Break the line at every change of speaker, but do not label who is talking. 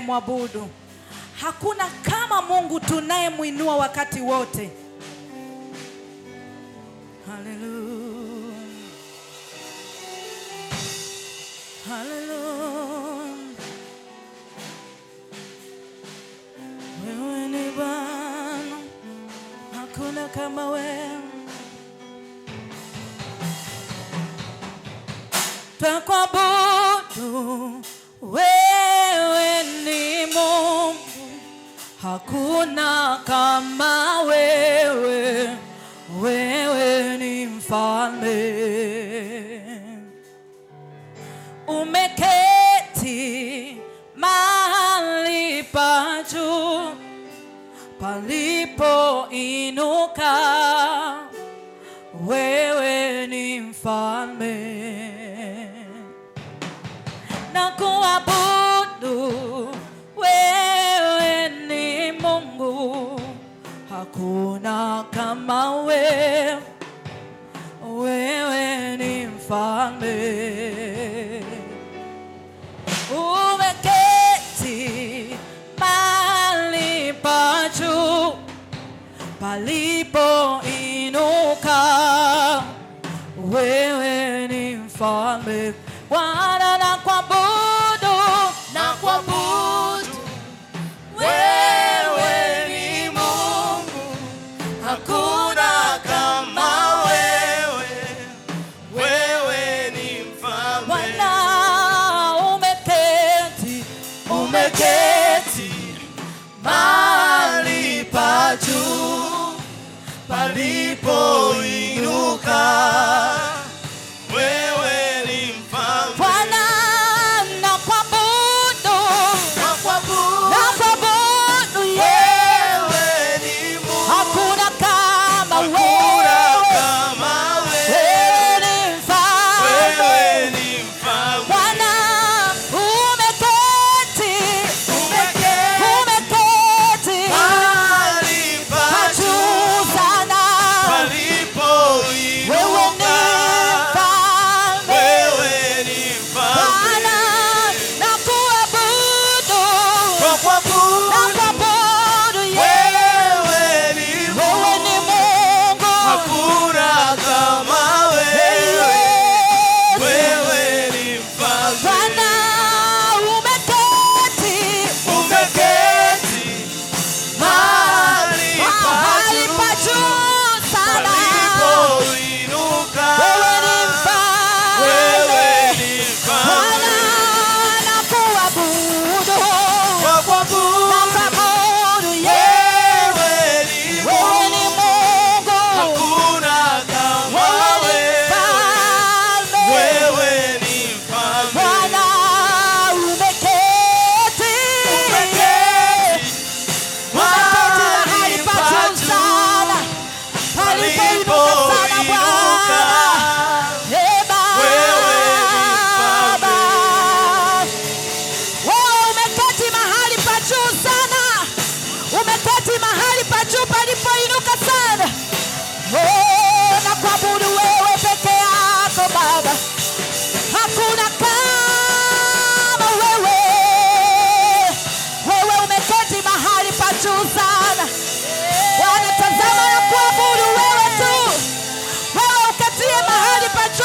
tunayemwabudu. Hakuna kama Mungu tunayemwinua wakati wote. Hallelujah. Hallelujah. Wewe ni Bwana, hakuna kama wewe. Twakuabudu, wewe ni Mungu, hakuna kama wewe. Wewe ni mfalme, umeketi mahali pa juu palipoinuka. Wewe ni mfalme, na kuabudu, wewe ni Mungu, hakuna kama wewe. Wewe ni mfalme, umeketi mahali pa juu palipoinuka. Wewe ni mfalme, Bwana, na kuabudu,
na kuabudu, wewe ni Mungu, hakuna kama wewe. Wewe ni mfalme,
Bwana,
umeketi mahali pa juu palipo